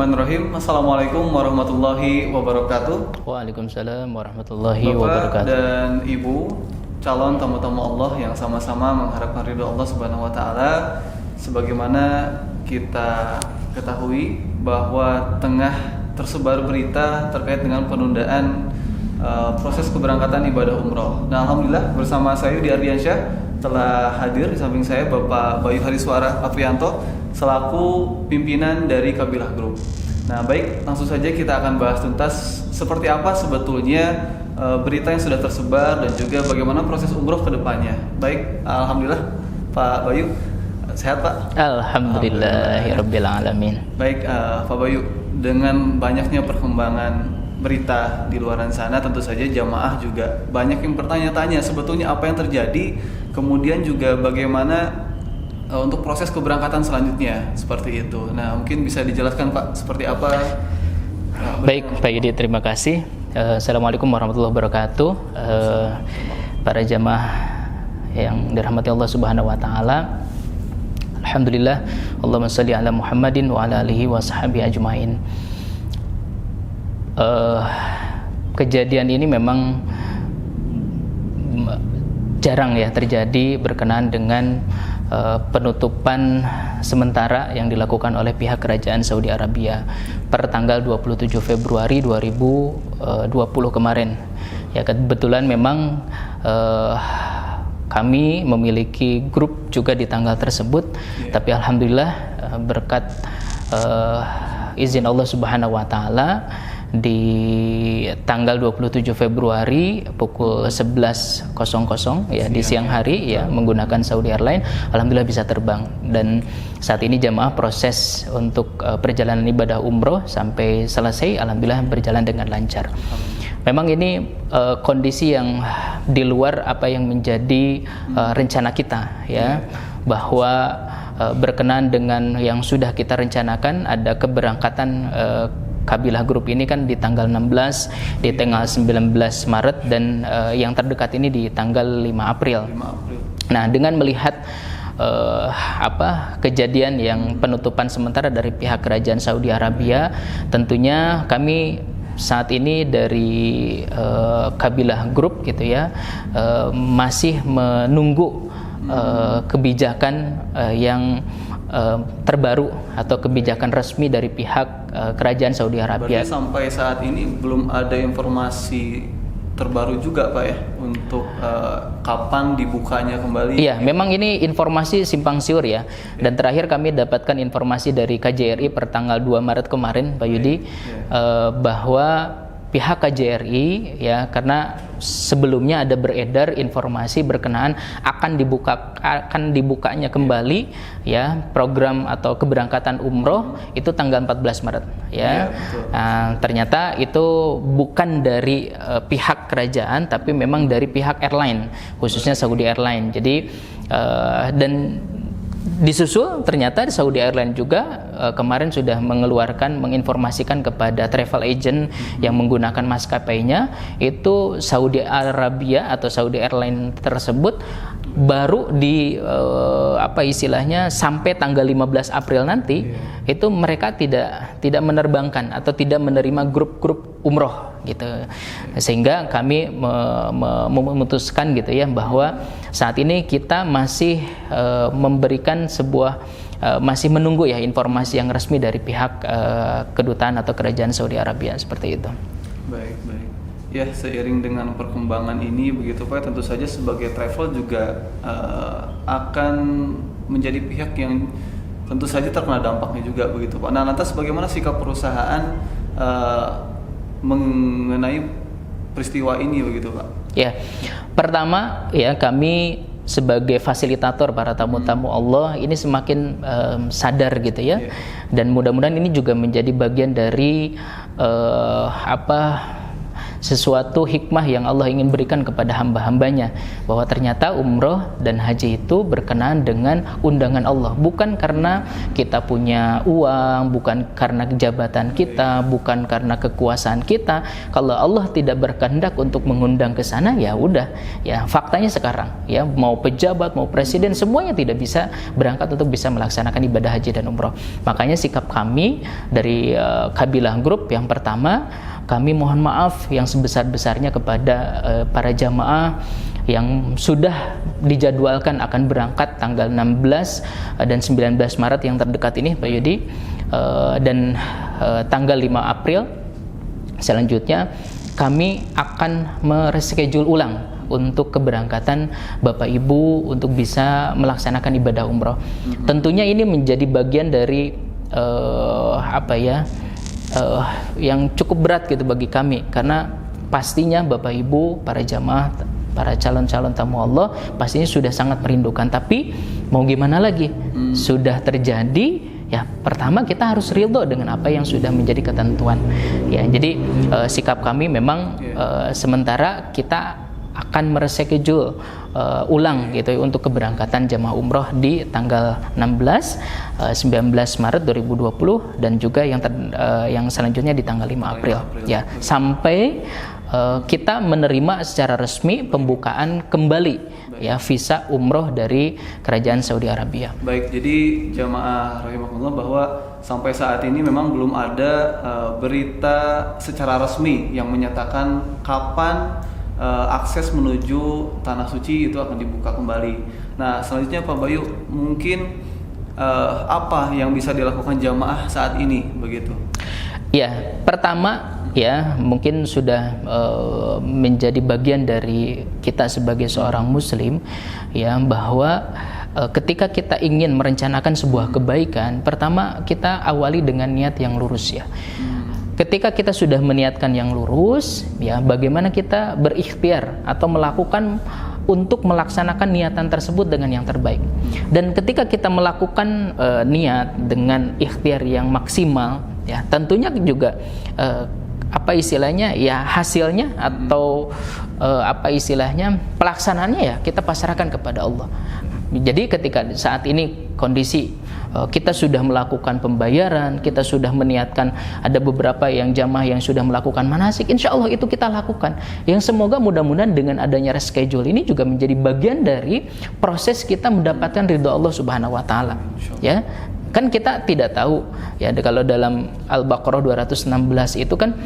Bismillahirrahmanirrahim. Assalamualaikum warahmatullahi wabarakatuh. Waalaikumsalam warahmatullahi Bapak wabarakatuh. dan Ibu, calon tamu-tamu Allah yang sama-sama mengharapkan ridho Allah Subhanahu wa taala, sebagaimana kita ketahui bahwa tengah tersebar berita terkait dengan penundaan proses keberangkatan ibadah umroh. Nah, alhamdulillah bersama saya Yudi Ardiansyah telah hadir di samping saya Bapak Bayu Hariswara Aprianto selaku pimpinan dari Kabilah Group. Nah, baik, langsung saja kita akan bahas tuntas seperti apa sebetulnya berita yang sudah tersebar dan juga bagaimana proses umroh ke depannya. Baik, alhamdulillah Pak Bayu, sehat Pak? Alhamdulillahirabbil alamin. Baik, Pak Bayu, dengan banyaknya perkembangan berita di luaran sana, tentu saja jamaah juga banyak yang bertanya-tanya sebetulnya apa yang terjadi, kemudian juga bagaimana untuk proses keberangkatan selanjutnya, seperti itu. Nah, mungkin bisa dijelaskan Pak seperti apa? Baik, Pak Yudi, terima kasih. Assalamualaikum warahmatullahi wabarakatuh. Para jamaah yang dirahmati Allah Subhanahu wa taala. Alhamdulillah, Allahumma shalli ala Muhammadin wa ala alihi wa sahbihi ajmain. Kejadian ini memang jarang ya terjadi berkenaan dengan penutupan sementara yang dilakukan oleh pihak kerajaan Saudi Arabia per tanggal 27 Februari 2020 kemarin. Ya, kebetulan memang kami memiliki grup juga di tanggal tersebut, tapi alhamdulillah berkat izin Allah Subhanahu wa taala di tanggal 27 Februari pukul 11.00 ya di siang hari ya menggunakan Saudi Airlines, alhamdulillah bisa terbang, dan saat ini jamaah proses untuk perjalanan ibadah umroh sampai selesai alhamdulillah berjalan dengan lancar. Memang ini kondisi yang di luar apa yang menjadi rencana kita ya, bahwa berkenaan dengan yang sudah kita rencanakan ada keberangkatan Kabilah Group ini kan di tanggal 16, di tanggal 19 Maret, dan yang terdekat ini di tanggal 5 April. Nah, dengan melihat kejadian yang penutupan sementara dari pihak kerajaan Saudi Arabia, tentunya kami saat ini dari Kabilah Group gitu ya masih menunggu kebijakan yang terbaru atau kebijakan resmi dari pihak kerajaan Saudi Arabia. Berarti sampai saat ini belum ada informasi terbaru juga Pak ya untuk kapan dibukanya kembali? Iya, memang ini informasi simpang siur ya. Dan terakhir kami dapatkan informasi dari KJRI per tanggal 2 Maret kemarin Pak Yudi, bahwa pihak KJRI ya, karena sebelumnya ada beredar informasi berkenaan akan dibukanya kembali ya program atau keberangkatan umroh itu tanggal 14 Maret ya. Nah, ternyata itu bukan dari pihak kerajaan tapi memang dari pihak airline, khususnya Saudi Airlines. Jadi dan disusul ternyata Saudi Airlines juga kemarin sudah menginformasikan kepada travel agent yang menggunakan maskapainya, itu Saudi Arabia atau Saudi Airlines tersebut baru di istilahnya sampai tanggal 15 April nanti itu mereka tidak menerbangkan atau tidak menerima grup-grup umroh gitu, sehingga kami memutuskan gitu ya bahwa saat ini kita masih memberikan masih menunggu ya informasi yang resmi dari pihak kedutaan atau kerajaan Saudi Arabia, seperti itu. Baik. Ya, seiring dengan perkembangan ini begitu Pak, tentu saja sebagai travel juga akan menjadi pihak yang tentu saja terkena dampaknya juga begitu Pak. Nah, lantas bagaimana sikap perusahaan mengenai peristiwa ini begitu Pak? Ya, pertama ya kami sebagai fasilitator para tamu-tamu Allah ini semakin sadar gitu ya, dan mudah-mudahan ini juga menjadi bagian dari sesuatu hikmah yang Allah ingin berikan kepada hamba-hambanya, bahwa ternyata umroh dan haji itu berkenaan dengan undangan Allah, bukan karena kita punya uang, bukan karena jabatan kita, bukan karena kekuasaan kita. Kalau Allah tidak berkehendak untuk mengundang ke sana, ya udah, ya faktanya sekarang ya, mau pejabat, mau presiden, semuanya tidak bisa berangkat untuk bisa melaksanakan ibadah haji dan umroh. Makanya sikap kami dari Kabilah Group, yang pertama, kami mohon maaf yang sebesar-besarnya kepada para jamaah yang sudah dijadwalkan akan berangkat tanggal 16 dan 19 Maret yang terdekat ini, Pak Yudi, dan tanggal 5 April selanjutnya kami akan mereschedule ulang untuk keberangkatan Bapak Ibu untuk bisa melaksanakan ibadah umroh. Tentunya ini menjadi bagian dari yang cukup berat gitu bagi kami, karena pastinya Bapak Ibu, para jamaah, para calon-calon tamu Allah pastinya sudah sangat merindukan. Tapi mau gimana lagi, sudah terjadi, ya pertama kita harus ridho dengan apa yang sudah menjadi ketentuan. Ya, jadi sikap kami memang sementara kita akan mereschedule ulang gitu untuk keberangkatan jamaah umroh di tanggal 16, 19 Maret 2020 dan juga yang selanjutnya di tanggal 5 April. Ya, sampai kita menerima secara resmi pembukaan kembali ya visa umroh dari Kerajaan Saudi Arabia. Baik, jadi jamaah rahimahullah, bahwa sampai saat ini memang belum ada berita secara resmi yang menyatakan kapan akses menuju tanah suci itu akan dibuka kembali. Nah, selanjutnya Pak Bayu, mungkin apa yang bisa dilakukan jamaah saat ini begitu? Ya, pertama ya mungkin sudah menjadi bagian dari kita sebagai seorang muslim ya, bahwa ketika kita ingin merencanakan sebuah kebaikan, pertama kita awali dengan niat yang lurus ya. Ketika kita sudah meniatkan yang lurus, ya bagaimana kita berikhtiar atau melakukan untuk melaksanakan niatan tersebut dengan yang terbaik. Dan ketika kita melakukan niat dengan ikhtiar yang maksimal, ya tentunya juga apa istilahnya ya hasilnya atau apa istilahnya pelaksanaannya ya kita pasrahkan kepada Allah. Jadi ketika saat ini kondisi kita sudah melakukan pembayaran, kita sudah meniatkan, ada beberapa yang jamaah yang sudah melakukan manasik, insya Allah itu kita lakukan. Yang semoga mudah-mudahan dengan adanya reschedule ini juga menjadi bagian dari proses kita mendapatkan ridho Allah Subhanahu Wa Taala. Ya, kan kita tidak tahu ya, kalau dalam Al-Baqarah 216 itu kan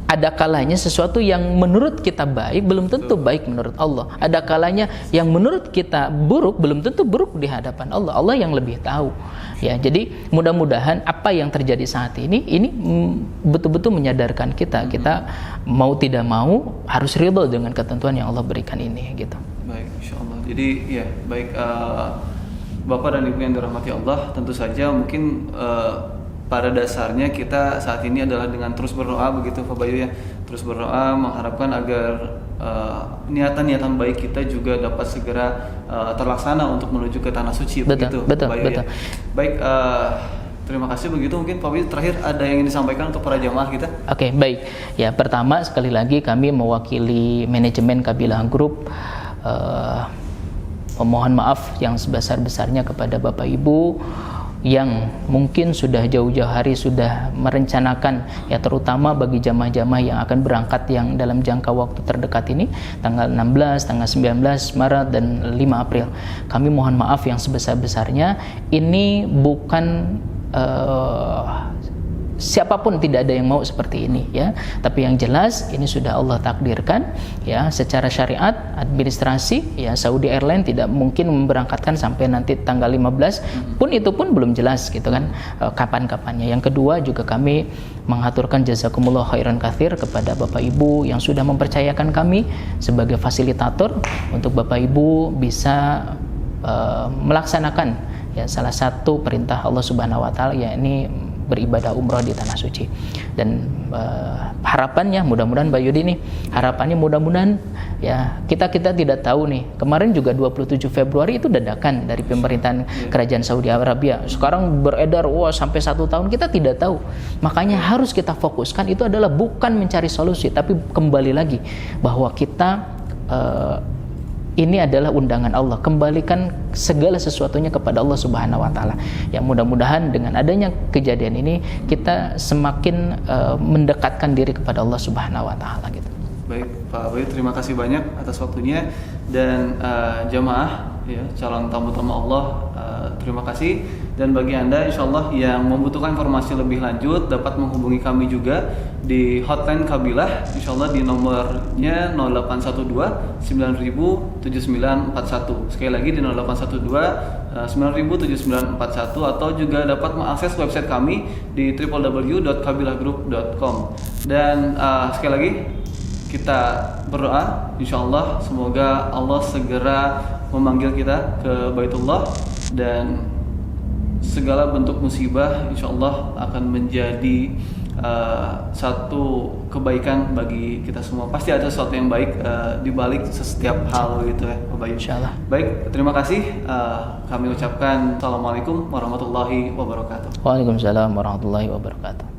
ada kalanya sesuatu yang menurut kita baik belum tentu baik menurut Allah. Ada kalanya yang menurut kita buruk belum tentu buruk di hadapan Allah. Allah yang lebih tahu. Ya, jadi mudah-mudahan apa yang terjadi saat ini betul-betul menyadarkan kita mau tidak mau harus ridho dengan ketentuan yang Allah berikan ini gitu. Baik, insyaallah. Jadi ya, baik Bapak dan Ibu yang dirahmati Allah, tentu saja mungkin pada dasarnya kita saat ini adalah dengan terus berdoa begitu Pak Bayu ya, terus berdoa mengharapkan agar niatan-niatan baik kita juga dapat segera terlaksana untuk menuju ke tanah suci. Betul, begitu Pak Bayu. betul. Ya. Baik, terima kasih. Begitu mungkin Pak Bayu terakhir ada yang ingin disampaikan untuk para jamaah kita? Oke, baik. Ya, pertama sekali lagi kami mewakili manajemen Kabilah Group memohon maaf yang sebesar-besarnya kepada Bapak Ibu yang mungkin sudah jauh-jauh hari sudah merencanakan ya, terutama bagi jamaah-jamaah yang akan berangkat yang dalam jangka waktu terdekat ini tanggal 16, tanggal 19 Maret dan 5 April. Kami mohon maaf yang sebesar-besarnya. Ini bukan siapapun tidak ada yang mau seperti ini ya, tapi yang jelas ini sudah Allah takdirkan ya, secara syariat administrasi ya, Saudi Airlines tidak mungkin memberangkatkan sampai nanti tanggal 15 pun, itu pun belum jelas gitu kan kapan-kapannya. Yang kedua juga kami mengaturkan jazakumullah khairan katsir kepada Bapak Ibu yang sudah mempercayakan kami sebagai fasilitator untuk Bapak Ibu bisa melaksanakan ya salah satu perintah Allah Subhanahu wa taala, yakni beribadah umroh di tanah suci. Dan harapannya mudah-mudahan Pak Yudi nih, harapannya mudah-mudahan ya kita tidak tahu nih. Kemarin juga 27 Februari itu dadakan dari pemerintahan kerajaan Saudi Arabia. Sekarang beredar sampai 1 tahun, kita tidak tahu. Makanya harus kita fokuskan itu adalah bukan mencari solusi, tapi kembali lagi bahwa kita ini adalah undangan Allah, kembalikan segala sesuatunya kepada Allah Subhanahu wa taala. Ya mudah-mudahan dengan adanya kejadian ini kita semakin mendekatkan diri kepada Allah Subhanahu wa taala gitu. Baik, Pak Bayu, terima kasih banyak atas waktunya, dan jamaah ya, calon tamu-tamu Allah, terima kasih. Dan bagi Anda insyaallah yang membutuhkan informasi lebih lanjut dapat menghubungi kami juga di hotline Kabilah, insyaallah di nomornya 0812 9000 7941. Sekali lagi di 0812 9000 7941, atau juga dapat mengakses website kami di www.kabilahgroup.com. Dan sekali lagi kita berdoa insyaallah semoga Allah segera memanggil kita ke Baitullah, dan segala bentuk musibah insyaallah akan menjadi satu kebaikan bagi kita semua. Pasti ada sesuatu yang baik di balik setiap hal gitu ya, Pak Bayu. Insyaallah. Baik, terima kasih. Kami ucapkan assalamualaikum warahmatullahi wabarakatuh. Waalaikumsalam warahmatullahi wabarakatuh.